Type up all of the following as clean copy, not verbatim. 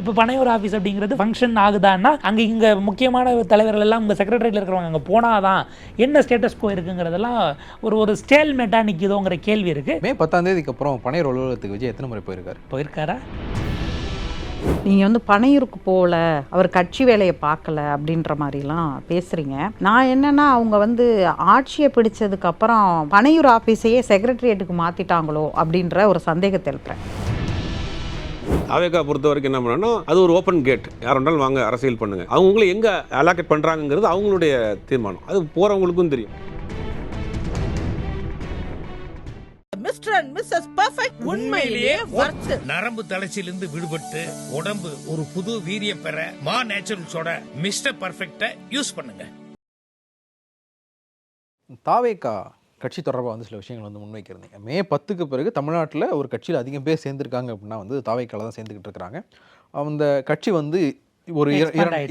இப்போ பனையூர் ஆஃபீஸ் அப்படிங்கிறது ஃபங்க்ஷன் ஆகுதான்னா அங்கே இங்கே முக்கியமான தலைவர்கள் எல்லாம் உங்கள் செக்ரட்டரியில் இருக்கிறவங்க அங்கே போனாதான் என்ன ஸ்டேட்டஸ் கோ இருக்குங்கிறதெல்லாம் ஒரு ஸ்டேல் மெட்டா நிற்குதோங்கிற கேள்வி இருக்குது. மே 10 அப்புறம் பனையூர் அலுவலகத்துக்கு விஜய் எத்தனை முறை போயிருக்காரா? நீங்கள் பனையூருக்கு போகல, அவர் கட்சி வேலையை பார்க்கல அப்படின்ற மாதிரிலாம் பேசுகிறீங்க. நான் என்னென்னா அவங்க ஆட்சியை பிடிச்சதுக்கப்புறம் பனையூர் ஆஃபீஸையே செக்ரட்டரியேட்டுக்கு மாற்றிட்டாங்களோ அப்படின்ற ஒரு சந்தேகத்தை எழுப்புறேன். தாவேகா பொறுத்த வரைக்கும் என்ன பண்ணணும், அது ஒரு ஓப்பன் கேட், யார் வேணாலும் வாங்க அரசியல் பண்ணுங்க. அவங்களை எங்கே அலாக்கேட் பண்ணுறாங்கிறது அவங்களுடைய தீர்மானம், அது போகிறவங்களுக்கும் தெரியும். மிஸ்டர் அண்ட் மிஸ்ஸஸ் பெர்ஃபெக்ட் உண்மையிலேயே வர்த். நரம்பு தளர்ச்சியிலிருந்து விடுபட்டு உடம்பு ஒரு புது வீரியம் பெற மா நேச்சுரல்ஸோட மிஸ்டர் பெர்ஃபெக்ட்டை யூஸ் பண்ணுங்க. தாவேகா கட்சி தொடர்பாக சில விஷயங்கள் முன்வைக்கிறீங்க. மே 10க்கு பிறகு தமிழ்நாட்டில் ஒரு கட்சியில் அதிகம் பேர் சேர்ந்துருக்காங்க அப்படின்னா தாவேக்கால தான் சேர்ந்துக்கிட்டு இருக்கிறாங்க. அந்த கட்சி ஒரு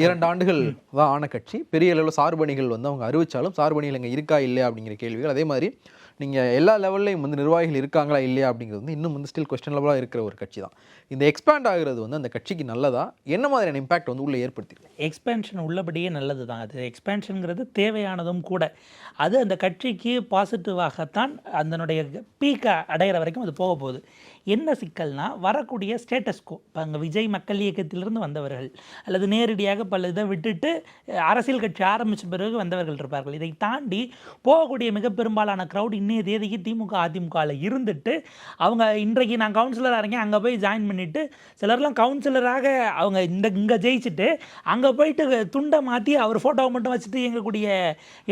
2 ஆண்டுகள் தான் ஆன கட்சி. பெரிய அளவில் சார்பணிகள் அவங்க அறிவிச்சாலும் சார்பணிகள் இங்கே இருக்கா இல்லையா அப்படிங்கிற கேள்விகள், அதே மாதிரி நீங்கள் எல்லா லெவல்லையும் நிர்வாகிகள் இருக்காங்களா இல்லையா அப்படிங்கிறது இன்னும் ஸ்டில் கொஸ்டினபிளாக இருக்கிற ஒரு கட்சி தான். இந்த எக்ஸ்பேண்ட் ஆகிறது அந்த கட்சிக்கு நல்லதா, என்ன மாதிரியான இம்பாக்ட் உள்ளே ஏற்படுத்திருக்கு? எக்ஸ்பேன்ஷன் உள்ளபடியே நல்லது தான். அது எக்ஸ்பேன்ஷனுங்கிறது தேவையானதும் கூட. அது அந்த கட்சிக்கு பாசிட்டிவாகத்தான் அதனுடைய பீக்கை அடைகிற வரைக்கும் அது போக போகுது. என்ன சிக்கல்னா, வரக்கூடிய ஸ்டேட்டஸ்கோ, இப்போ அங்கே விஜய் மக்கள் இயக்கத்திலிருந்து வந்தவர்கள் அல்லது நேரடியாக பல இதை விட்டுட்டு அரசியல் கட்சி ஆரம்பித்த பிறகு வந்தவர்கள் இருப்பார்கள். இதை தாண்டி போகக்கூடிய மிக பெரும்பாலான க்ரௌட் இன்னைய தேதிக்கு திமுக அதிமுகவில் இருந்துட்டு அவங்க இன்றைக்கு நான் கவுன்சிலராக இருக்கேன் அங்கே போய் ஜாயின் பண்ணிவிட்டு, சிலர்லாம் கவுன்சிலராக அவங்க இங்கே ஜெயிச்சுட்டு அங்கே போயிட்டு துண்டை மாற்றி அவர் ஃபோட்டோவை மட்டும் வச்சுட்டு இயங்கக்கூடிய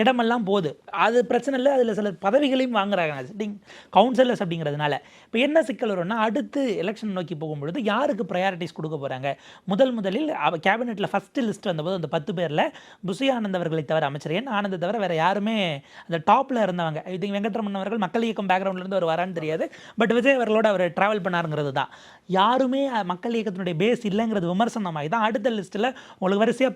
இடமெல்லாம் போகுது. அது பிரச்சனை இல்லை, அதில் சிலர் பதவிகளையும் வாங்குறாங்க சிட்டிங் கவுன்சிலர்ஸ் அப்படிங்கிறதுனால. இப்போ என்ன சிக்கல் வரும்னா, அடுத்து எலெக்ஷன் நோக்கி போகும்பொழுது யாருக்கு ப்ரையாரிட்டிஸ் கொடுக்க போகிறாங்க? முதலில் கேபினெட்டில் ஃபஸ்ட்டு லிஸ்ட் வந்தபோது அந்த 10 பேரில் புசி ஆனந்த் அவர்களை தவிர, அமைச்சர் என் ஆனந்த் தவிர வேறு யாருமே அந்த டாப்பில் இருந்தவங்க. இது வெங்கட்ரமன் அவர்கள் மக்கள் இயக்கம் பேக்ரவுண்ட்லேருந்து ஒரு வரான்னு தெரியாது, பட் விஜய் அவர்களோட அவர் ட்ராவல் பண்ணாருங்கிறது தான். யாருமே மக்கள் இயக்கத்தினுடைய பேஸ் இல்லைங்கிறது விமர்சனமாகி தான் அடுத்த லிஸ்ட்டில் உங்களுக்கு வரிசையாக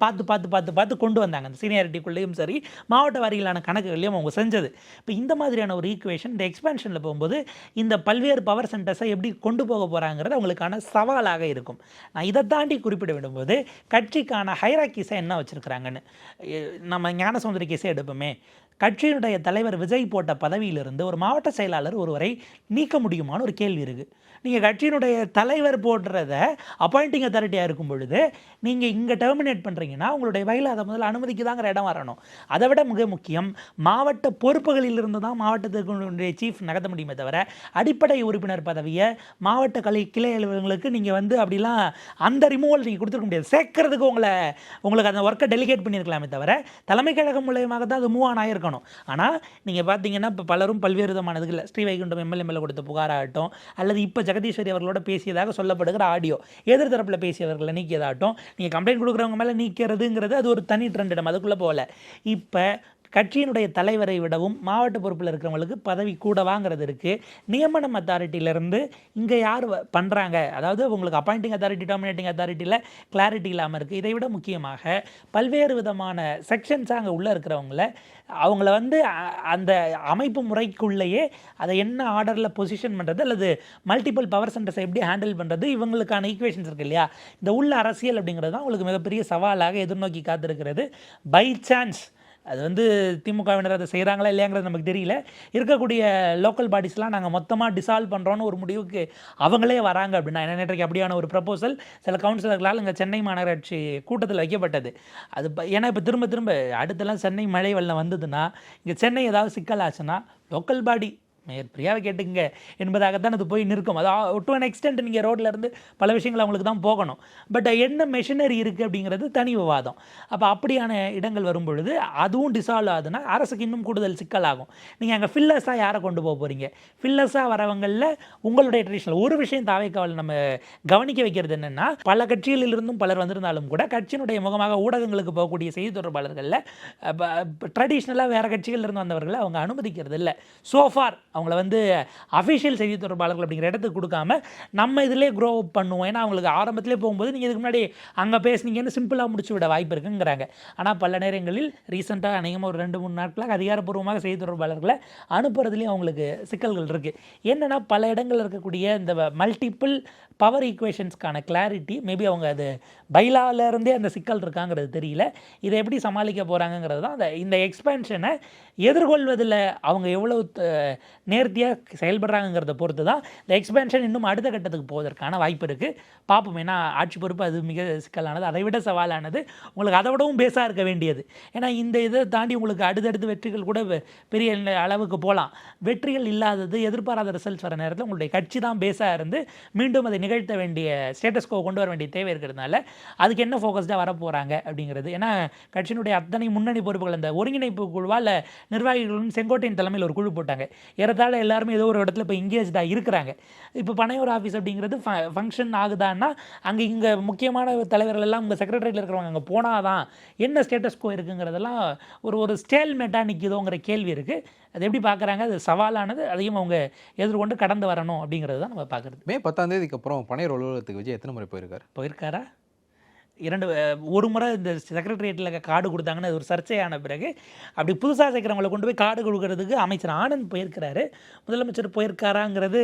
பார்த்து கொண்டு வந்தாங்க. அந்த சீனியாரிட்டிக்குள்ளேயும் சரி, மாவட்ட வாரிகளான கணக்குகளையும் அவங்க செஞ்சது. இப்போ இந்த மாதிரியான ஒரு ஈக்குவேஷன் இந்த எக்ஸ்பென்ஷனில் போகும்போது இந்த பல்வேறு பவர் சென்டர்ஸை எப்படி கொண்டு போக போகிறாங்கிறது அவங்களுக்கான சவாலாக இருக்கும். நான் இதை தாண்டி குறிப்பிட விடும்போது கட்சிக்கான ஹைராக்கிஸை என்ன வச்சுருக்கிறாங்கன்னு நம்ம ஞானசமுத்திரி கேஸை எடுப்போமே. கட்சியினுடைய தலைவர் விஜய் போட்ட பதவியிலிருந்து ஒரு மாவட்ட செயலாளர் ஒருவரை நீக்க முடியுமான்னு ஒரு கேள்வி இருக்குது. நீங்கள் கட்சியினுடைய தலைவர் போடுறத அப்பாயிண்டிங் அத்தாரிட்டியாக இருக்கும் பொழுது நீங்கள் இங்கே டெர்மினேட் பண்ணுறீங்கன்னா உங்களுடைய வகையில் அதை முதல்ல அனுமதிக்குதாங்கிற இடம் வரணும். அதை விட மிக முக்கியம், மாவட்ட பொறுப்புகளிலிருந்து தான் மாவட்டத்திற்கு சீஃப் நகர்த்த முடியுமே தவிர அடிப்படை உறுப்பினர் பதவியை மாவட்ட கிளை அலுவலகங்களுக்கு நீங்கள் அப்படிலாம் அந்த ரிமூவல் நீங்கள் கொடுத்துருக்க முடியாது. சேர்க்கறதுக்கு உங்களுக்கு அந்த ஒர்க்கை டெலிகேட் பண்ணியிருக்கலாமே தவிர தலைமை கழகம் மூலயமாக தான் அது மூவ் ஆன் ஆகிருக்கணும். ஆனால் நீங்கள் பார்த்தீங்கன்னா இப்போ பலரும் பல்வேறு விதமான இதுகளில் ஸ்ரீவைகுண்டம் எம்எல்ஏ கொடுத்த புகாராகட்டும் அல்லது இப்போ ஜெகதீஸ்வரி அவர்களோட பேசியதாக சொல்லப்படுகிற ஆடியோ எதிர்த்தரப்பில் பேசியவர்களை நீக்கியதாகட்டும், நீங்கள் கம்ப்ளைண்ட் கொடுக்குறவங்க மேலே நீக்கிறதுங்கிறது அது ஒரு தனி ட்ரெண்டிடம், அதுக்குள்ளே போகல. இப்போ கட்சியினுடைய தலைவரை விடவும் மாவட்ட பொறுப்பில் இருக்கிறவங்களுக்கு பதவி கூட வாங்கிறது இருக்குது. நியமனம் அத்தாரிட்டியிலேருந்து இங்கே யார் பண்ணுறாங்க, அதாவது உங்களுக்கு அப்பாயிண்டிங் அத்தாரிட்டி டாமினேட்டிங் அத்தாரிட்டியில் கிளாரிட்டி இல்லாமல் இருக்குது. இதை விட முக்கியமாக பல்வேறு விதமான செக்ஷன்ஸாக அங்கே உள்ளே இருக்கிறவங்கள அவங்கள அந்த அமைப்பு முறைக்குள்ளேயே அதை என்ன ஆர்டரில் பொசிஷன் பண்ணுறது அல்லது மல்டிபிள் பவர் சென்டர்ஸை எப்படி ஹேண்டில் பண்ணுறது, இவங்களுக்கான ஈக்குவேஷன்ஸ் இருக்குது இல்லையா. இந்த உள்ள அரசியல் அப்படிங்கிறது தான் உங்களுக்கு மிகப்பெரிய சவாலாக எதிர்நோக்கி காத்திருக்கிறது. பை சான்ஸ் அது திமுகவினர் அதை செய்கிறாங்களா இல்லையாங்கிறது நமக்கு தெரியல. இருக்கக்கூடிய லோக்கல் பாடிஸ்லாம் நாங்கள் மொத்தமாக டிசால்வ் பண்ணுறோன்னு ஒரு முடிவுக்கு அவங்களே வராங்க அப்படின்னா, நேற்றைக்கு அப்படியான ஒரு ப்ரப்போசல் சில கவுன்சிலர்களால் இங்கே சென்னை மாநகராட்சி கூட்டத்தில் வைக்கப்பட்டது. அது ஏன்னா இப்போ திரும்ப அடுத்தெல்லாம் சென்னை மழை வெள்ளம் வந்ததுன்னா இங்கே சென்னை ஏதாவது சிக்கல் ஆச்சுன்னா லோக்கல் பாடி மேயர் பிரியாவை கேட்டுங்க என்பதாகத்தான் அது போய் நிற்கும். அது டு அன் எக்ஸ்டென்ட் நீங்கள் ரோட்டில் இருந்து பல விஷயங்கள் அவங்களுக்கு தான் போகணும். பட் என்ன மெஷினரி இருக்குது அப்படிங்கிறது தனி விவாதம். அப்போ அப்படியான இடங்கள் வரும் பொழுது அதுவும் டிசால்வ் ஆகுதுன்னா அரசுக்கு இன்னும் கூடுதல் சிக்கலாகும். நீங்கள் அங்கே ஃபில்லர்ஸாக யாரை கொண்டு போக போகிறீங்க? ஃபில்லர்ஸாக வரவங்களில் உங்களுடைய ட்ரெடிஷனல் ஒரு விஷயம் தாவேக்காவில் நம்ம கவனிக்க வைக்கிறது என்னென்னா, பல கட்சிகளிலிருந்தும் பலர் வந்திருந்தாலும் கூட கட்சியினுடைய முகமாக ஊடகங்களுக்கு போகக்கூடிய செய்தி தொடர்பாளர்களில் ட்ரெடிஷ்னலாக வேறு கட்சிகளிலிருந்து வந்தவர்களை அவங்க அனுமதிக்கிறது இல்லை. சோஃபார் அவங்கள வந்து அஃபிஷியல் செய்தி தொடர்பாளர்கள் அப்படிங்கிற இடத்துக்கு கொடுக்காம நம்ம இதிலே க்ரோ அப் பண்ணுவோம். ஏன்னா அவங்களுக்கு ஆரம்பத்திலே போகும்போது நீங்கள் இதுக்கு முன்னாடி அங்கே பேசுனீங்கன்னு சிம்பிளாக முடிச்சு விட வாய்ப்பு இருக்குங்கிறாங்க. ஆனால் பல நேரங்களில் ரீசெண்டாக அநேகமாக ஒரு 2-3 நாட்களாக அதிகாரப்பூர்வமாக செய்தி தொடர்பாளர்களை அனுப்புறதுலேயும் அவங்களுக்கு சிக்கல்கள் இருக்குது. என்னென்னா பல இடங்களில் இருக்கக்கூடிய இந்த மல்டிபிள் பவர் ஈக்குவேஷன்ஸ்க்கான கிளாரிட்டி மேபி அவங்க அது பைலாவிலேருந்தே அந்த சிக்கல் இருக்காங்கிறது தெரியல. இதை எப்படி சமாளிக்க போகிறாங்கங்கிறது தான் இந்த எக்ஸ்பேன்ஷனை எதிர்கொள்வதில் அவங்க எவ்வளோ நேர்த்தியாக செயல்படுறாங்கிறத பொறுத்து தான் இந்த எக்ஸ்பேன்ஷன் இன்னும் அடுத்த கட்டத்துக்கு போவதற்கான வாய்ப்பு இருக்குது. பார்ப்போம். ஏன்னா ஆட்சி பொறுப்பு அது மிக சிக்கலானது, அதை விட சவாலானது, உங்களுக்கு அதை விடவும் பேஸாக இருக்க வேண்டியது. ஏன்னா இந்த இதை தாண்டி உங்களுக்கு அடுத்தடுத்து வெற்றிகள் கூட பெரிய அளவுக்கு போகலாம். வெற்றிகள் இல்லாதது, எதிர்பாராத ரிசல்ட்ஸ் வர நேரத்தில் உங்களுடைய கட்சி தான் பேஸாக இருந்து மீண்டும் அதை நிகழ்த்த வேண்டிய ஸ்டேட்டஸ்கோ கொண்டு வர வேண்டிய தேவை இருக்கிறதுனால அதுக்கு என்ன ஃபோக்கஸ்டாக வர போகிறாங்க அப்படிங்கிறது. ஏன்னா கட்சியினுடைய அத்தனை முன்னணி பொறுப்புகள் அந்த ஒருங்கிணைப்பு குழுவால் நிர்வாகிகளும் செங்கோட்டையின் தலைமையில் ஒரு குழு போட்டாங்க. ஏறத்தாழ எல்லாருமே ஏதோ ஒரு இடத்துல இப்போ எங்கேஜ்டாக இருக்கிறாங்க. இப்போ பனையூர் ஆஃபீஸ் அப்படிங்கிறது ஃபங்க்ஷன் ஆகுதான்னா அங்கே இங்கே முக்கியமான தலைவர்கள் எல்லாம் உங்கள் செக்ரட்டரியில் இருக்கிறவங்க அங்கே போனால் தான் என்ன ஸ்டேட்டஸ்கோ இருக்குங்கிறதெல்லாம் ஒரு ஸ்டேல்மேட்டாக நிற்கிதோங்கிற கேள்வி இருக்குது. அது எப்படி பார்க்குறாங்க, அது சவாலானது, அதையும் அவங்க எதிர்கொண்டு கடந்து வரணும் அப்படிங்கிறது தான் நம்ம பார்க்குறது. மே 10 அப்புறம் பனையூர் அலுவலகத்துக்கு விஜய் எத்தனை முறை போயிருக்காரா? ஒரு முறை இந்த செக்ரட்டரியேட்டில் கார்டு கொடுத்தாங்கன்னு அது ஒரு சர்ச்சையான பிறகு அப்படி புதுசாக சேர்க்குறவங்களை கொண்டு போய் கார்டு கொடுக்கறதுக்கு அமைச்சர் ஆனந்த் போயிருக்கிறாரு. முதலமைச்சர் போயிருக்காராங்கிறது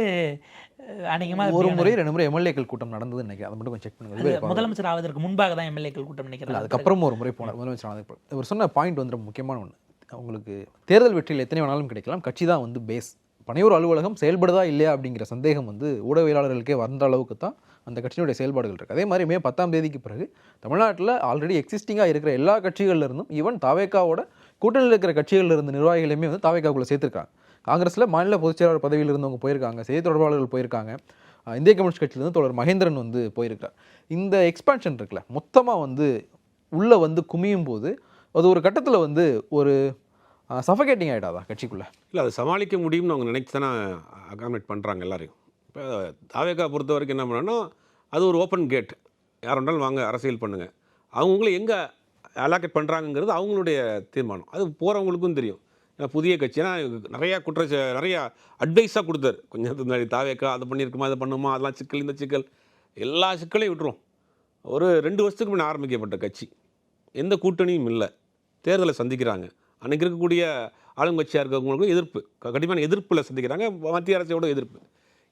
அநேகமாக ஒரு முறை 2 முறை எம்எல்ஏக்கள் கூட்டம் நடந்தது நினைக்கிறேன். அதை மட்டும் கொஞ்சம் செக் பண்ணுங்க. முதலமைச்சர் ஆவதற்கு முன்பாக தான் எம்எல்ஏக்கள் கூட்டம் நினைக்கிறேன். அதுக்கப்புறம் ஒரு முறை போனார் முதலமைச்சர் ஆனதுக்கு. இவர் சொன்ன பாயிண்ட் வந்து ரொம்ப முக்கியமான ஒன்று. உங்களுக்கு தேர்தல் வெற்றியில் எத்தனை வேணாலும் கிடைக்கலாம், கட்சி தான் வந்து பேஸ். பனையூர் அலுவலகம் செயல்படுதா இல்லையா அப்படிங்கிற சந்தேகம் வந்து ஊடகவியலாளர்களுக்கே வந்த அளவுக்கு தான் அந்த கட்சியினுடைய செயல்பாடுகள் இருக்குது. அதே மாதிரி மே 10 பிறகு தமிழ்நாட்டில் ஆல்ரெடி எக்ஸிஸ்டிங்காக இருக்கிற எல்லா கட்சிகளில் இருந்தும் ஈவன் தாவேக்காவோட கூட்டணியில் இருக்கிற கட்சிகளில் இருந்த நிர்வாகிகளையுமே வந்து தாவேக்காவுக்குள்ளே சேர்த்துருக்காங்க. காங்கிரஸில் மாநில பொதுச்செயலாளர் பதவியில் இருந்தவங்க போயிருக்காங்க, செய்தி தொடர்பாளர்கள் போயிருக்காங்க, இந்திய கம்யூனிஸ்ட் கட்சியிலிருந்து தோழர் மகேந்திரன் வந்து போயிருக்கார். இந்த எக்ஸ்பான்ஷன் இருக்குல்ல, மொத்தமாக வந்து உள்ளே வந்து குமியும் போது அது ஒரு கட்டத்தில் வந்து ஒரு சஃபகேட்டிங் ஆகிடாதா கட்சிக்குள்ளே? இல்லை, அதை சமாளிக்க முடியும்னு அவங்க நினைச்சு தானே அகாமடேட் பண்ணுறாங்க எல்லாரையும். இப்போ தாவேக்கா பொறுத்த வரைக்கும் என்ன பண்ணோன்னா அது ஒரு ஓப்பன் கேட், யார் வேணாலும் வாங்க அரசியல் பண்ணுங்கள். அவங்கள எங்கே அலாக்கேட் பண்ணுறாங்கிறது அவங்களுடைய தீர்மானம். அது போகிறவங்களுக்கும் தெரியும். ஏன்னா புதிய கட்சி, ஏன்னா நிறையா அட்வைஸாக கொடுத்தாரு கொஞ்சம் முன்னாடி. தாவேக்கா அதை பண்ணியிருக்குமா, அதை பண்ணுமா, அதெல்லாம் சிக்கல், இந்த சிக்கல், எல்லா சிக்கலையும் விட்டுரும். ஒரு 2 வருஷத்துக்கு முன்னே ஆரம்பிக்கப்பட்ட கட்சி, எந்த கூட்டணியும் இல்லை, தேர்தலை சந்திக்கிறாங்க. அன்றைக்கி இருக்கக்கூடிய ஆளுங்கட்சியாக இருக்கிறவங்களுக்கும் எதிர்ப்பு, கண்டிப்பான எதிர்ப்பில் சந்திக்கிறாங்க, மத்திய அரசோட எதிர்ப்பு.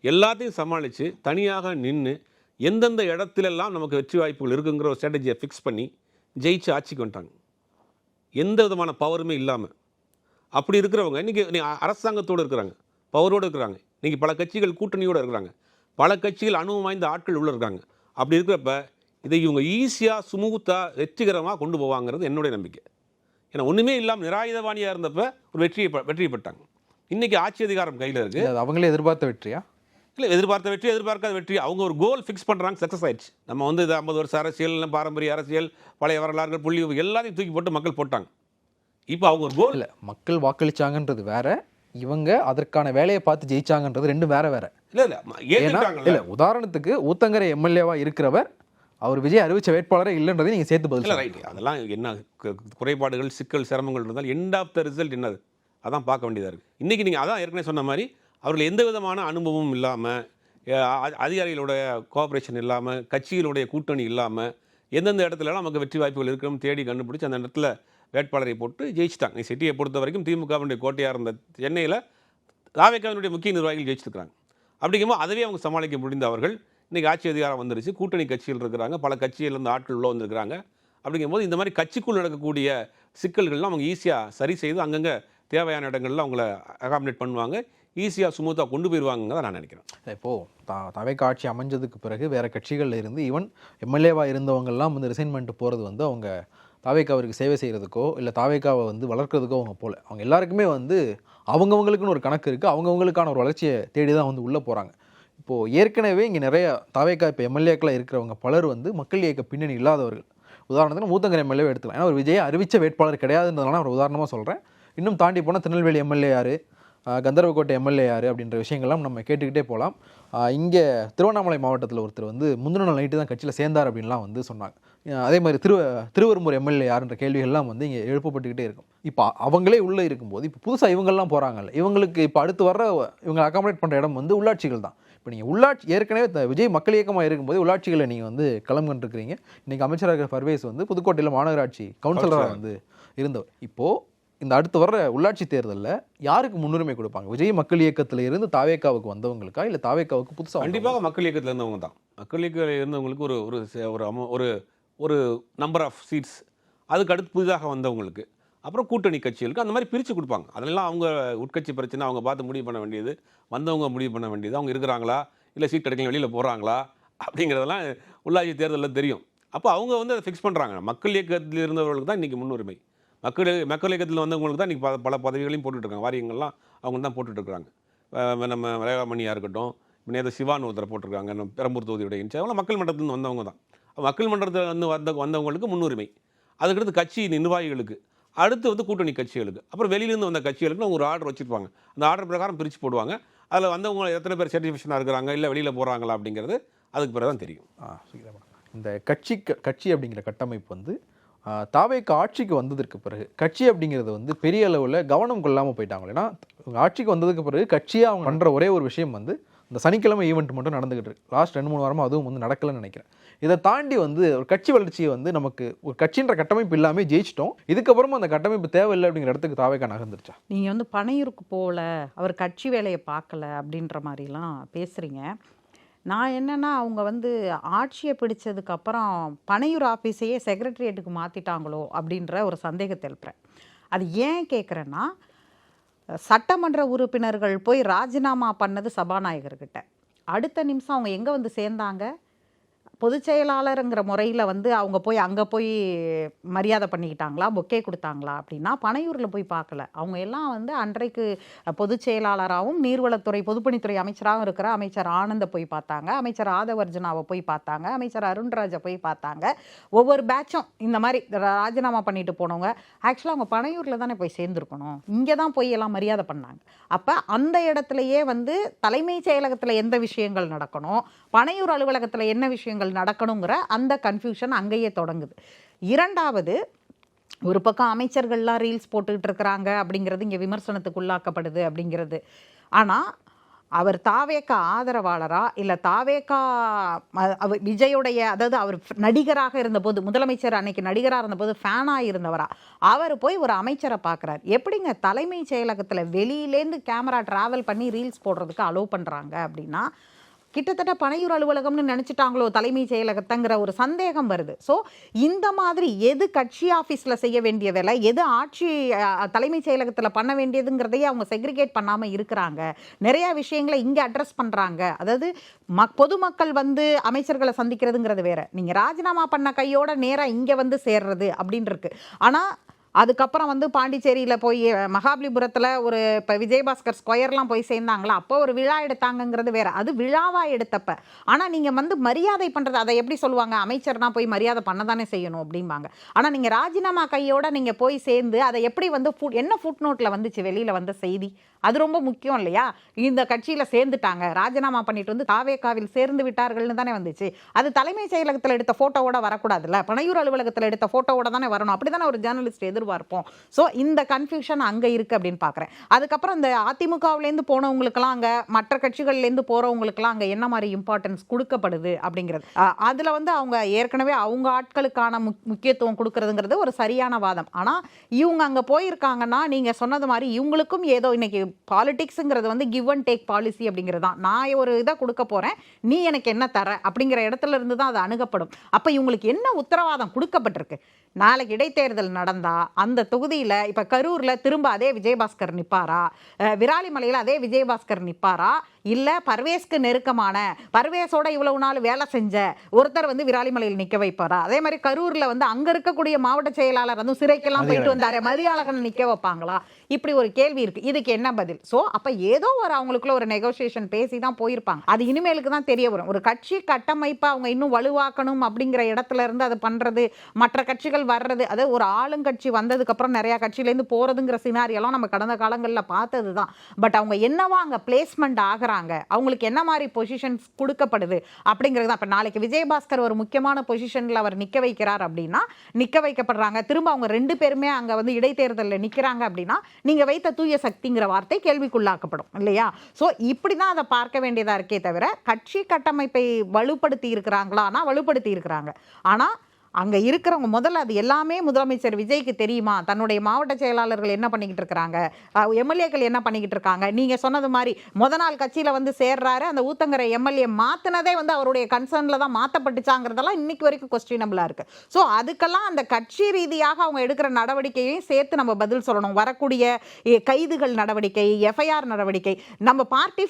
எல்லாத்தையும் சமாளித்து தனியாக நின்று எந்தெந்த இடத்துலெல்லாம் நமக்கு வெற்றி வாய்ப்புகள் இருக்குங்கிற ஒரு ஸ்ட்ராட்டஜியை ஃபிக்ஸ் பண்ணி ஜெயிச்சு ஆட்சிக்கு வந்துட்டாங்க, எந்த விதமான பவருமே இல்லாமல். அப்படி இருக்கிறவங்க இன்றைக்கி அரசாங்கத்தோடு இருக்கிறாங்க, பவரோடு இருக்கிறாங்க. இன்றைக்கி பல கட்சிகள் கூட்டணியோடு இருக்கிறாங்க, பல கட்சிகள் அனுபவம் வாய்ந்த ஆட்கள் உள்ளே இருக்காங்க. அப்படி இருக்கிறப்ப இதை இவங்க ஈஸியாக ஸ்மூத்தாக வெற்றிகரமாக கொண்டு போவாங்கிறது என்னுடைய நம்பிக்கை. ஏன்னா ஒன்றுமே இல்லாமல் நிராயுதபாணியாக இருந்தப்போ ஒரு வெற்றியை பெற்றாங்க. இன்றைக்கி ஆட்சி அதிகாரம் கையில் இருக்குது. அது அவங்களே எதிர்பார்த்த வெற்றியா? இல்லை, எதிர்பார்த்த வெற்றி, எதிர்பார்க்காத வெற்றி. அவங்க ஒரு கோல் ஃபிக்ஸ் பண்ணுறாங்க, சக்ஸஸ் ஆயிடுச்சு. நம்ம வந்து இது 50 வருஷ அரசியல், பாரம்பரிய அரசியல், பழைய வரலாறுகள், புள்ளி எல்லாத்தையும் தூக்கி போட்டு மக்கள் போட்டாங்க. இப்போ அவங்க ஒரு கோல் இல்லை, மக்கள் வாக்களிச்சாங்கன்றது வேற, இவங்க அதற்கான வேலையை பார்த்து ஜெயிச்சாங்கன்றது ரெண்டும் வேற வேற. இல்லை, உதாரணத்துக்கு ஊத்தங்கரை எம்எல்ஏவாக இருக்கிறவர் அவர் விஜய் அறிவிச்ச வேட்பாளரே இல்லைன்றதை நீங்கள் சேர்த்து பதில். ரைட், அதெல்லாம் என்ன குறைபாடுகள், சிக்கல், சிரமங்கள் இருந்தால் எண்ட் ஆஃப் த ரிசல்ட் என்னது அதான் பார்க்க வேண்டியதாக இருக்குது. இன்றைக்கி நீங்கள் அதான் ஏற்கனவே சொன்ன மாதிரி அவர்கள் எந்த விதமான அனுபவமும் இல்லாமல், அதிகாரிகளுடைய கோஆப்ரேஷன் இல்லாமல், கட்சிகளுடைய கூட்டணி இல்லாமல், எந்தெந்த இடத்துலலாம் நமக்கு வெற்றி வாய்ப்புகள் இருக்கணும் தேடி கண்டுபிடிச்சி அந்த இடத்துல வேட்பாளரை போட்டு ஜெயிச்சிட்டாங்க. சிட்டியை பொறுத்த வரைக்கும் திமுகவினுடைய கோட்டையாக இருந்த சென்னையில் தாவேக்காவினுடைய முக்கிய நிர்வாகிகள் ஜெயிச்சிருக்கிறாங்க. அப்படிங்கும்போது அதுவே அவங்க சமாளிக்க முடிந்தவர்கள். இன்றைக்கி ஆட்சி அதிகாரம் வந்துருச்சு, கூட்டணி கட்சிகள் இருக்கிறாங்க, பல கட்சியிலேருந்து ஆட்கள் உள்ள வந்துருக்கிறாங்க. அப்படிங்கும்போது இந்த மாதிரி கட்சிக்குள் நடக்கக்கூடிய சிக்கல்கள்லாம் அவங்க ஈஸியாக சரி செய்து அங்கங்கே தேவையான இடங்கள்ல அவங்கள அகாமடேட் பண்ணுவாங்க, ஈஸியாக ஸ்மூத்தாக கொண்டு போயிடுவாங்க தான் நான் நினைக்கிறேன். இப்போது தாவேக்கா ஆட்சி அமைஞ்சதுக்கு பிறகு வேறு கட்சிகளில் இருந்து ஈவன் எம்எல்ஏவாக இருந்தவங்கெல்லாம் வந்து ரிசைன்மெண்ட் போகிறது வந்து அவங்க தாவேக்காவிற்கு சேவை செய்கிறதுக்கோ இல்லை தாவேக்காவை வந்து வளர்க்குறதுக்கோ அவங்க போகல. அவங்க எல்லாருக்குமே வந்து அவங்கவுங்களுக்குன்னு ஒரு கணக்கு இருக்குது, அவங்கவுங்களுக்கான ஒரு வளர்ச்சியை தேடி தான் வந்து உள்ளே போகிறாங்க. இப்போது ஏற்கனவே இங்கே நிறைய தாவேக்கா இப்போ எம்எல்ஏக்களாக இருக்கிறவங்க பலர் வந்து மக்கள் இயக்க பின்னணி இல்லாதவர்கள். உதாரணத்துக்கு ஊத்தங்கரை எம்எல்ஏவை எடுத்துக்கலாம். ஏன்னா ஒரு விஜயை அறிவித்த வேட்பாளர் கிடையாதுன்றதுனால ஒரு உதாரணமாக சொல்கிறேன். இன்னும் தாண்டி போனால் திருநெல்வேலி எம்எல்ஏ யார், கந்தர்வக்கோட்டை எம்எல்ஏ யார் அப்படின்ற விஷயங்கள்லாம் நம்ம கேட்டுக்கிட்டே போகலாம். இங்கே திருவண்ணாமலை மாவட்டத்தில் ஒருத்தர் வந்து முந்தின நாள் நைட்டு தான் கட்சியில் சேர்ந்தார் அப்படின்லாம் வந்து சொன்னாங்க. அதே மாதிரி திருவெரும்பூர் எம்எல்ஏ யாருன்ற கேள்விகள்லாம் வந்து இங்கே எழுப்பப்பட்டுக்கிட்டே இருக்கும். இப்போ அவங்களே உள்ளே இருக்கும்போது இப்போ புதுசாக இவங்கெல்லாம் போகிறாங்கல்ல, இவங்களுக்கு இப்போ அடுத்து வர்ற இவங்க அகாமடேட் பண்ணுற இடம் வந்து உள்ளாட்சிகள் தான். இப்போ நீங்கள் உள்ளாட்சி ஏற்கனவே விஜய் மக்கள் இயக்கமாக இருக்கும்போது உள்ளாட்சிகளை நீங்கள் வந்து களம் கண்டுருக்கிறீங்க. இன்றைக்கி அமைச்சராக இருக்கிற பர்வேஸ் வந்து புதுக்கோட்டையில் மாநகராட்சி கவுன்சிலராக வந்து இருந்தவர். இப்போது இந்த அடுத்து வர்ற உள்ளாட்சி தேர்தலில் யாருக்கு முன்னுரிமை கொடுப்பாங்க? விஜய் மக்கள் இயக்கத்தில் இருந்து தாவேக்காவுக்கு வந்தவங்களுக்கா இல்லை தாவேக்காவுக்கு புதுசாக? கண்டிப்பாக மக்கள் இயக்கத்தில் இருந்தவங்க தான். மக்கள் இயக்கத்தில் இருந்தவங்களுக்கு ஒரு ஒரு நம்பர் ஆஃப் சீட்ஸ், அதுக்கு அடுத்து புதிதாக வந்தவங்களுக்கு, அப்புறம் கூட்டணி கட்சிகளுக்கு அந்த மாதிரி பிரித்து கொடுப்பாங்க. அதெல்லாம் அவங்க உட்கட்சி பிரச்சனை அவங்க பார்த்து முடிவு பண்ண வேண்டியது, வந்தவங்க முடிவு பண்ண வேண்டியது. அவங்க இருக்கிறாங்களா இல்லை சீட் கிடைக்கல வெளியில் போகிறாங்களா அப்படிங்கிறதெல்லாம் உள்ளாட்சி தேர்தலில் தெரியும். அப்போ அவங்க வந்து அதை ஃபிக்ஸ் பண்ணுறாங்க. மக்கள் இயக்கத்தில் இருந்தவர்களுக்கு தான் இன்றைக்கி முன்னுரிமை. மக்கள் இயக்கத்தில் வந்தவங்களுக்கு தான் இன்றைக்கி பல பதவிகளையும் போட்டுட்ருக்காங்க. வாரியங்கள்லாம் அவங்க தான் போட்டுட்ருக்காங்க. நம்ம ரேகாமணியாக இருக்கட்டும், நேற்று சிவான்னு ஒருத்தரை போட்டிருக்காங்க, நம்ம பெரம்பூர் தொகுதியுடைய இன்ச்சு, அவங்களாம் மக்கள் மன்றத்துலேருந்து வந்தவங்க தான். மக்கள் மன்றத்தில் வந்தவங்களுக்கு முன்னுரிமை. அதுக்கடுத்து கட்சி நிர்வாகிகளுக்கு, அடுத்து வந்து கூட்டணி கட்சிகளுக்கு, அப்புறம் வெளியிலேருந்து வந்த கட்சிகளுக்கு அவங்க ஒரு ஆர்டர் வச்சுருப்பாங்க. அந்த ஆர்டர் பிரகாரம் பிரித்து போடுவாங்க. அதில் வந்தவங்க எத்தனை பேர் சர்டிஃபிகேஷனாக இருக்கிறாங்க இல்லை வெளியில் போகிறாங்களா அப்படிங்கிறது அதுக்கு பிறகு தான் தெரியும். இந்த கட்சி அப்படிங்கிற கட்டமைப்பு வந்து தாவேக்கு ஆட்சிக்கு வந்ததற்கு பிறகு கட்சி அப்படிங்கிறது வந்து பெரிய அளவில் கவனம் கொள்ளாமல் போயிட்டாங்க. ஏன்னா ஆட்சிக்கு வந்ததுக்கு பிறகு கட்சியாக அவங்க பண்ணுற ஒரே ஒரு விஷயம் வந்து இந்த சனிக்கிழமை ஈவெண்ட் மட்டும் நடந்துகிட்டு இருக்கு. லாஸ்ட் 2-3 வாரமாக அதுவும் வந்து நடக்கலன்னு நினைக்கிறேன். இதை தாண்டி வந்து ஒரு கட்சி வளர்ச்சியை வந்து நமக்கு ஒரு கட்சின்ற கட்டமைப்பு இல்லாமல் ஜெயிச்சிட்டோம், இதுக்கப்புறமா அந்த கட்டமைப்பு தேவையில்லை அப்படிங்கிற இடத்துக்கு தாவேக்கா நகர்ந்துருச்சா? நீங்கள் வந்து பனையூருக்கு போகல, அவர் கட்சி வேலையை பார்க்கல அப்படின்ற மாதிரிலாம் பேசுகிறீங்க. நான் என்னென்னா அவங்க வந்து ஆட்சியை பிடிச்சதுக்கப்புறம் பனையூர் ஆஃபீஸையே செக்ரட்டரியேட்டுக்கு மாற்றிட்டாங்களோ அப்படின்ற ஒரு சந்தேகத்தை எழுப்புறேன். அது ஏன் கேட்குறேன்னா, சட்டமன்ற உறுப்பினர்கள் போய் ராஜினாமா பண்ணது சபாநாயகர்கிட்ட. அடுத்த நிமிஷம் அவங்க எங்கே வந்து சேர்ந்தாங்க? பொதுச் செயலாளருங்கிற முறையில் வந்து அவங்க போய் அங்கே போய் மரியாதை பண்ணிக்கிட்டாங்களா, பொக்கே கொடுத்தாங்களா அப்படின்னா பனையூரில் போய் பார்க்கல. அவங்க எல்லாம் வந்து அன்றைக்கு பொதுச் செயலாளராகவும் நீர்வளத்துறை பொதுப்பணித்துறை அமைச்சராகவும் இருக்கிற அமைச்சர் ஆனந்தை போய் பார்த்தாங்க, அமைச்சர் ஆதவர்ஜுனாவை போய் பார்த்தாங்க, அமைச்சர் அருண்ராஜை போய் பார்த்தாங்க. ஒவ்வொரு பேட்சும் இந்த மாதிரி ராஜினாமா பண்ணிட்டு போனவங்க ஆக்சுவலாக அவங்க பனையூரில் தானே போய் சேர்ந்துருக்கணும், இங்கே தான் போய் எல்லாம் மரியாதை பண்ணாங்க. அப்போ அந்த இடத்துலையே வந்து தலைமைச் செயலகத்தில் எந்த விஷயங்கள் நடக்கணும், பனையூர் அலுவலகத்தில் என்ன விஷயங்கள் நடக்கணுங்கிற அந்த கன்ஃபியூஷன் அங்கேயே தொடங்குது. இரண்டாவது, ஒரு பக்கம் அமைச்சர்கள்லாம் ரீல்ஸ் போட்டுக்கிட்டு இருக்கிறாங்க அப்படிங்கிறது இங்கே விமர்சனத்துக்கு உள்ளாக்கப்படுது அப்படிங்கிறது. ஆனால் அவர் தாவேக்கா ஆதரவாளரா இல்லை தாவேக்கா விஜயோடைய, அதாவது அவர் நடிகராக இருந்தபோது, முதலமைச்சர் அன்னைக்கு நடிகராக இருந்தபோது ஃபேனாக இருந்தவரா, அவர் போய் ஒரு அமைச்சரை பார்க்குறாரு. எப்படிங்க தலைமைச் செயலகத்தில் வெளியிலேருந்து கேமரா ட்ராவல் பண்ணி ரீல்ஸ் போடுறதுக்கு அலோவ் பண்ணுறாங்க அப்படின்னா, கிட்டத்தட்ட பனையூர் அலுவலகம்னு நினச்சிட்டாங்களோ தலைமைச் செயலகத்தங்கிற ஒரு சந்தேகம் வருது. ஸோ இந்த மாதிரி எது கட்சி ஆஃபீஸில் செய்ய வேண்டிய வேலை, எது ஆட்சி தலைமைச் செயலகத்தில் பண்ண வேண்டியதுங்கிறதையே அவங்க செக்ரிகேட் பண்ணாமல் இருக்கிறாங்க. நிறையா விஷயங்களை இங்கே அட்ரஸ் பண்ணுறாங்க. அதாவது பொதுமக்கள் வந்து அமைச்சர்களை சந்திக்கிறதுங்கிறது வேற, நீங்கள் ராஜினாமா பண்ண கையோட நேராக இங்கே வந்து சேர்றது அப்படின்னு இருக்கு. ஆனால் அதுக்கப்புறம் வந்து பாண்டிச்சேரியில் போய் மகாபலிபுரத்தில் ஒரு இப்போ விஜயபாஸ்கர் ஸ்கொயர்லாம் போய் சேர்ந்தாங்களா, அப்போ ஒரு விழா எடுத்தாங்கங்கிறது வேற, அது விழாவாக எடுத்தப்ப. ஆனால் நீங்கள் வந்து மரியாதை பண்ணுறது, அதை எப்படி சொல்லுவாங்க, அமைச்சர்னா போய் மரியாதை பண்ண தானே செய்யணும் அப்படிம்பாங்க. ஆனால் நீங்கள் ராஜினாமா கையோட நீங்கள் போய் சேர்ந்து அதை எப்படி வந்து என்ன ஃபுட் நோட்டில் வந்துச்சு வெளியில் வந்த செய்தி, அது ரொம்ப முக்கியம் இல்லையா? இந்த கட்சியில் சேர்ந்துட்டாங்க, ராஜினாமா பண்ணிட்டு வந்து தாவேக்காவில் சேர்ந்து விட்டார்கள்னு தானே வந்துச்சு. அது தலைமை செயலகத்தில் எடுத்த ஃபோட்டோவோட வரக்கூடாதுல்ல, பனையூர் அலுவலகத்தில் எடுத்த ஃபோட்டோவோட தானே வரணும். அப்படி தானே ஒரு ஜேர்னலிஸ்ட் எதிர்பார்ப்போம். ஸோ இந்த கன்ஃபியூஷன் அங்கே இருக்குது அப்படின்னு பார்க்குறேன். அதுக்கப்புறம் இந்த அதிமுகவிலேருந்து போனவங்களுக்கெல்லாம் அங்கே, மற்ற கட்சிகள்லேருந்து போகிறவங்களுக்கெல்லாம் அங்கே என்ன மாதிரி இம்பார்ட்டன்ஸ் கொடுக்கப்படுது அப்படிங்கிறது, அதில் வந்து அவங்க ஏற்கனவே அவங்க ஆட்களுக்கான முக்கியத்துவம் கொடுக்கறதுங்கிறது ஒரு சரியான வாதம். ஆனால் இவங்க அங்கே போயிருக்காங்கன்னா நீங்கள் சொன்னது மாதிரி இவங்களுக்கும் ஏதோ இன்னைக்கு பாலிடிக்ஸுங்கிறது வந்து கிவ் அண்ட் டேக் பாலிசி அப்படிங்கிறது தான். நான் ஒரு இதை கொடுக்க போகிறேன், நீ எனக்கு என்ன தர அப்படிங்கிற இடத்துல இருந்து தான் அது அணுகப்படும். அப்போ இவங்களுக்கு என்ன உத்தரவாதம் கொடுக்கப்பட்டிருக்கு? நாளைக்கு இடைத்தேர்தல் நடந்தால் அந்த தொகுதியில் இப்போ கரூரில் திரும்ப அதே விஜயபாஸ்கர் நிற்பாரா, விராலிமலையில் அதே விஜயபாஸ்கர் நிற்பாரா, இல்லை பர்வேஸ்க்கு நெருக்கமான பர்வேஸோட இவ்வளவு நாள் வேலை செஞ்ச ஒருத்தர் வந்து விராலிமலையில் நிற்க வைப்பாரா? அதே மாதிரி கரூரில் வந்து அங்கே இருக்கக்கூடிய மாவட்ட செயலாளர் வந்து சிறைக்கெல்லாம் போயிட்டு வந்தாரு, மதியாளகன் நிற்க வைப்பாங்களா? இப்படி ஒரு கேள்வி இருக்கு. இதுக்கு என்ன பதில்? ஸோ அப்போ ஏதோ ஒரு அவங்களுக்குள்ள ஒரு நெகோசியேஷன் பேசி தான் போயிருப்பாங்க. அது இனிமேலுக்கு தான் தெரிய வரும். ஒரு கட்சி கட்டமைப்பை அவங்க இன்னும் வலுவாக்கணும் அப்படிங்கிற இடத்துல இருந்து அதை பண்ணுறது, மற்ற கட்சிகள் வர்றது, அதாவது ஒரு ஆளுங்கட்சி வந்ததுக்கப்புறம் நிறையா கட்சியிலேருந்து போகிறதுங்கிற சினாரியெல்லாம் நம்ம கடந்த காலங்களில் பார்த்தது தான். பட் அவங்க என்னவா அங்கே பிளேஸ்மெண்ட் ஆகிறாங்க, போறாங்க, அவங்களுக்கு என்ன மாதிரி பொசிஷன்ஸ் கொடுக்கப்படுது அப்படிங்கிறது தான். இப்போ நாளைக்கு விஜயபாஸ்கர் ஒரு முக்கியமான பொசிஷன்ல அவர் நிக்க வைக்கிறார் அப்படின்னா நிக்க வைக்கப்படுறாங்க, திரும்ப அவங்க 2 பேருமே அங்க வந்து இடைத்தேர்தலில் நிக்கிறாங்க அப்படின்னா நீங்க வைத்த தூய சக்திங்கிற வார்த்தை கேள்விக்குள்ளாக்கப்படும் இல்லையா? ஸோ இப்படிதான் அதை பார்க்க வேண்டியதா இருக்கே தவிர கட்சி கட்டமைப்பை வலுப்படுத்தி இருக்கிறாங்களானா வலுப்படுத்தி இருக்கிறாங்க. ஆனா அங்க இருக்கிறவங்க முதல்ல அது எல்லாமே முதலமைச்சர் விஜய்க்கு தெரியுமா? தன்னுடைய மாவட்ட செயலாளர்கள் என்ன பண்ணிக்கிட்டு இருக்காங்க, எம்எல்ஏக்கள் என்ன பண்ணிக்கிட்டு இருக்காங்க? நீங்க சொன்னது மாதிரி நாள் கட்சியில வந்து சேர்றாரு, அந்த ஊத்தங்கரை எம்எல்ஏ மாத்தினதே வந்து அவருடைய கன்சர்ன்ல தான் மாத்தப்பட்டுச்சாங்கிறதெல்லாம் இன்னைக்கு வரைக்கும் கொஸ்டினபிளா இருக்கு. ஸோ அதுக்கெல்லாம் அந்த கட்சி ரீதியாக அவங்க எடுக்கிற நடவடிக்கையையும் சேர்த்து நம்ம பதில் சொல்லணும். வரக்கூடிய கைதுகள் நடவடிக்கை, எஃப்ஐஆர் நடவடிக்கை, நம்ம பார்ட்டி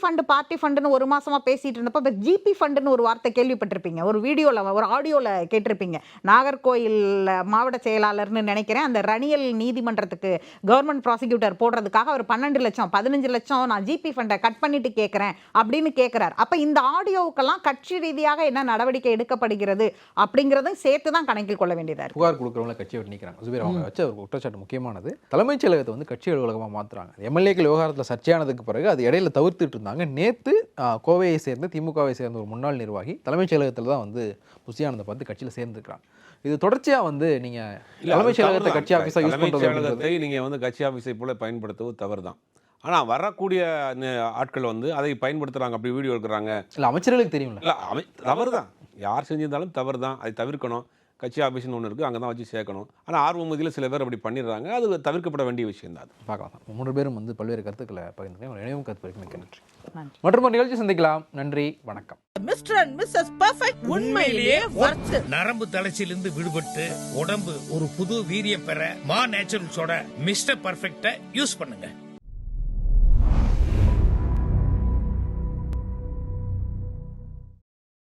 ஃபண்டுன்னு ஒரு மாசமா பேசிட்டு இருந்தப்ப இப்போ ஜிபி ஃபண்டுன்னு ஒரு வார்த்தை கேள்விப்பட்டிருப்பீங்க, ஒரு வீடியோல ஒரு ஆடியோல கேட்டிருப்பீங்க. நாகர்கோயில் மாவட்ட செயலாளர்னு நினைக்கிறேன், அந்த ரணியல் நீதிமன்றத்துக்கு கவர்மெண்ட் ப்ராசிக்யூட்டர் போடுறதுக்காக அவர் 12 லட்சம் 15 லட்சம் நான் ஜிபி ஃபண்டை கட் பண்ணிட்டு கேட்கிறேன் அப்படின்னு கேட்கிறார். அப்ப இந்த ஆடியோவுக்கெல்லாம் கட்சி ரீதியாக என்ன நடவடிக்கை எடுக்கப்படுகிறது அப்படிங்கறதும் சேர்த்து தான் கணக்கில் கொள்ள வேண்டியதா இருக்கு. புகார் கொடுக்குறவங்க கட்சியை விட்டு நிற்கிறாங்க. சுபீர், அவங்க வச்ச ஒரு குற்றச்சாட்டு முக்கியமானது, தலைமைச் செயலகத்தை வந்து கட்சி அலுவலகமாக மாற்றுறாங்க. எம்எல்ஏக்கள் விவகாரத்தில் சர்ச்சையானதுக்கு பிறகு அது இடையில தவிர்த்துட்டு இருந்தாங்க. நேற்று கோவையை சேர்ந்த திமுகவை சேர்ந்த ஒரு முன்னாள் நிர்வாகி தலைமைச் செயலகத்தில் தான் வந்து புசியானதை பார்த்து கட்சியில் சேர்ந்துருக்கிறாங்க. இது தொடர்ச்சியா வந்து நீங்க தலைமைச் செயலகத்தை கட்சி ஆஃபீஸா யூஸ் பண்றது, நீங்க வந்து கட்சி ஆஃபீஸை போல பயன்படுத்துவது தவறு தான். ஆனா வரக்கூடிய ஆட்கள் வந்து அதை பயன்படுத்துறாங்க, அப்படி வீடியோ எடுக்கிறாங்க. இல்ல அமைச்சர்களுக்கு தெரியும்ல, தவறு தான், யார் செஞ்சிருந்தாலும் தவறு தான், அதை தவிர்க்கணும். கட்சி ஆஃபீஸ்னு ஒன்று இருக்குது, அங்கே தான் வச்சு சேர்க்கணும். ஆனால் ஆர்வம் மதியில் சில பேர் அப்படி பண்ணிடுறாங்க, அது தவிர்க்கப்பட வேண்டிய விஷயம் தான். அது பார்க்கலாம். 3 பேரும் வந்து பல்வேறு கருத்துக்களை பகிர்ந்துருக்கேன். ஒரு இணையும் கருத்து மிக்க நன்றி. மற்றும் ஒரு நிகழ்ச்சி சந்திக்கலாம். நன்றி, வணக்கம். மிஸ்டர் அண்ட் மிஸ்ஸஸ் பர்ஃபெக்ட் உண்மையிலேயே வர்த். நரம்பு தளர்ச்சியிலிருந்து விடுபட்டு உடம்பு ஒரு புது வீரியம் பெற மா நேச்சுரல்ஸோட மிஸ்டர் பர்ஃபெக்ட்டை யூஸ் பண்ணுங்க.